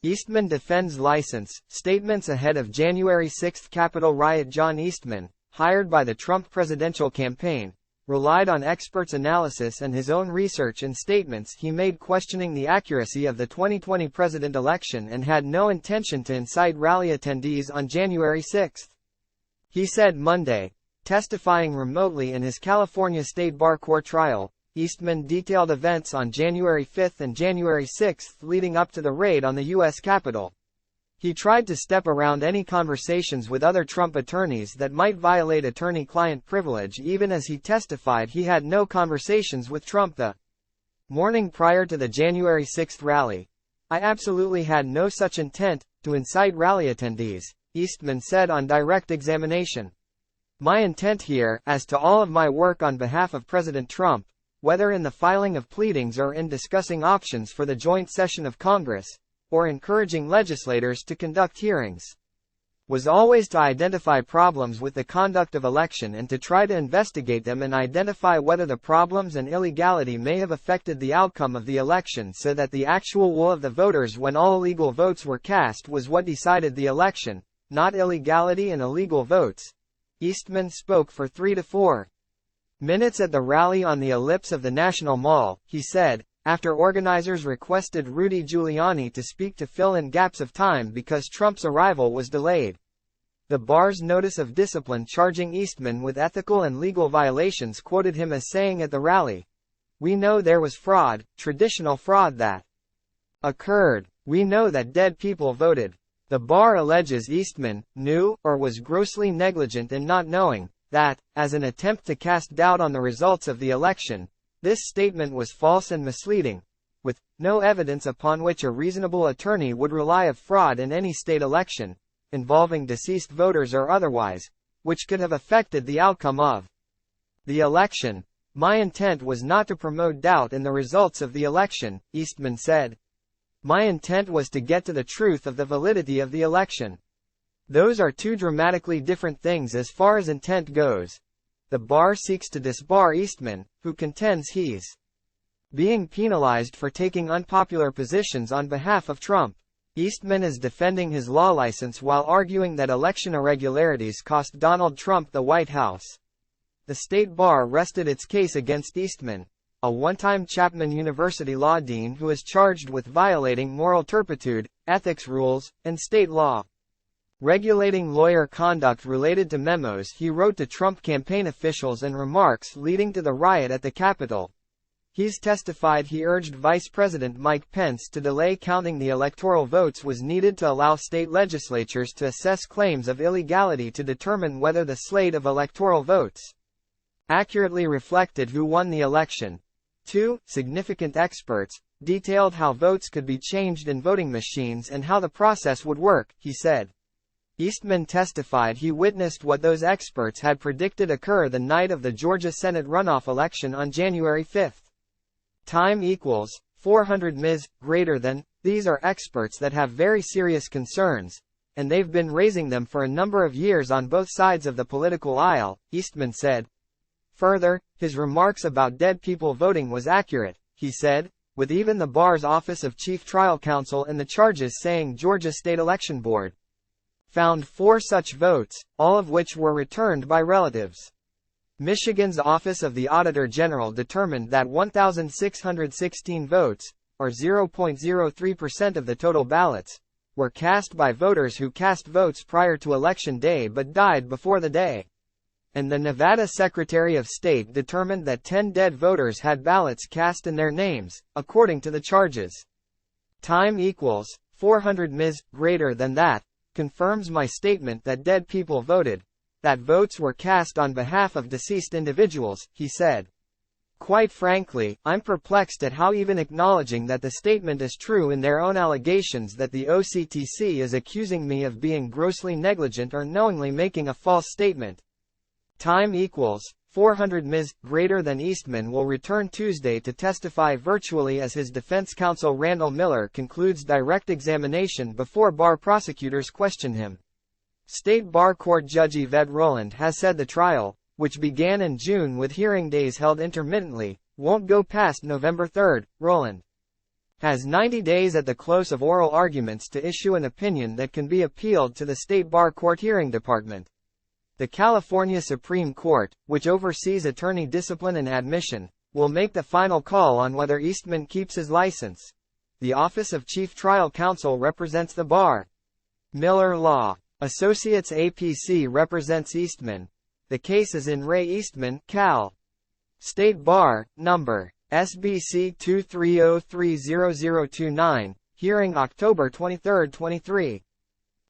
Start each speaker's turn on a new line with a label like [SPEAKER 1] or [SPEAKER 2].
[SPEAKER 1] Eastman defends license, statements ahead of January 6 Capitol riot. John Eastman, hired by the Trump presidential campaign, relied on experts' analysis and his own research in statements he made questioning the accuracy of the 2020 president election and had no intention to incite rally attendees on January 6. He said Monday, testifying remotely in his California State Bar Court trial. Eastman detailed events on January 5 and January 6 leading up to the raid on the U.S. Capitol. He tried to step around any conversations with other Trump attorneys that might violate attorney-client privilege, even as he testified he had no conversations with Trump the morning prior to the January 6 rally. "I absolutely had no such intent to incite rally attendees," Eastman said on direct examination. "My intent here, as to all of my work on behalf of President Trump, whether in the filing of pleadings or in discussing options for the joint session of Congress, or encouraging legislators to conduct hearings, was always to identify problems with the conduct of election and to try to investigate them and identify whether the problems and illegality may have affected the outcome of the election so that the actual will of the voters when all illegal votes were cast was what decided the election, not illegality and illegal votes." Eastman spoke for 3 to 4 minutes at the rally on the ellipse of the National Mall, he said, after organizers requested Rudy Giuliani to speak to fill in gaps of time because Trump's arrival was delayed. The bar's notice of discipline charging Eastman with ethical and legal violations quoted him as saying at the rally, "We know there was fraud, traditional fraud that occurred. We know that dead people voted." The bar alleges Eastman knew, or was grossly negligent in not knowing, that, as an attempt to cast doubt on the results of the election, this statement was false and misleading, with no evidence upon which a reasonable attorney would rely of fraud in any state election, involving deceased voters or otherwise, which could have affected the outcome of the election. "My intent was not to promote doubt in the results of the election," Eastman said. "My intent was to get to the truth of the validity of the election. Those are two dramatically different things as far as intent goes." The bar seeks to disbar Eastman, who contends he's being penalized for taking unpopular positions on behalf of Trump. Eastman is defending his law license while arguing that election irregularities cost Donald Trump the White House. The state bar rested its case against Eastman, a one-time Chapman University law dean who is charged with violating moral turpitude, ethics rules, and state law regulating lawyer conduct related to memos he wrote to Trump campaign officials and remarks leading to the riot at the Capitol. He's testified he urged Vice President Mike Pence to delay counting the electoral votes was needed to allow state legislatures to assess claims of illegality to determine whether the slate of electoral votes accurately reflected who won the election. 2 significant experts detailed how votes could be changed in voting machines and how the process would work, he said. Eastman testified he witnessed what those experts had predicted occur the night of the Georgia Senate runoff election on January 5. Time equals 400 ms. greater than. These are experts that have very serious concerns, and they've been raising them for a number of years on both sides of the political aisle, Eastman said. Further, his remarks about dead people voting was accurate, he said, with even the bar's Office of Chief Trial Counsel in the charges saying Georgia State Election Board found 4 such votes, all of which were returned by relatives. Michigan's Office of the Auditor General determined that 1,616 votes, or 0.03% of the total ballots, were cast by voters who cast votes prior to Election Day but died before the day. And the Nevada Secretary of State determined that 10 dead voters had ballots cast in their names, according to the charges. Time equals 400 ms. greater than that. Confirms my statement that dead people voted, that votes were cast on behalf of deceased individuals, he said. Quite frankly, I'm perplexed at how even acknowledging that the statement is true in their own allegations that the OCTC is accusing me of being grossly negligent or knowingly making a false statement. Time equals 400 ms. greater than. Eastman will return Tuesday to testify virtually as his defense counsel Randall Miller concludes direct examination before bar prosecutors question him. State Bar Court Judge Yvette Roland has said the trial, which began in June with hearing days held intermittently, won't go past November 3. Roland has 90 days at the close of oral arguments to issue an opinion that can be appealed to the State Bar Court Hearing Department. The California Supreme Court, which oversees attorney discipline and admission, will make the final call on whether Eastman keeps his license. The Office of Chief Trial Counsel represents the bar. Miller Law Associates APC represents Eastman. The case is in Re Eastman, Cal. State Bar, number SBC 230300029, hearing October 23, 23.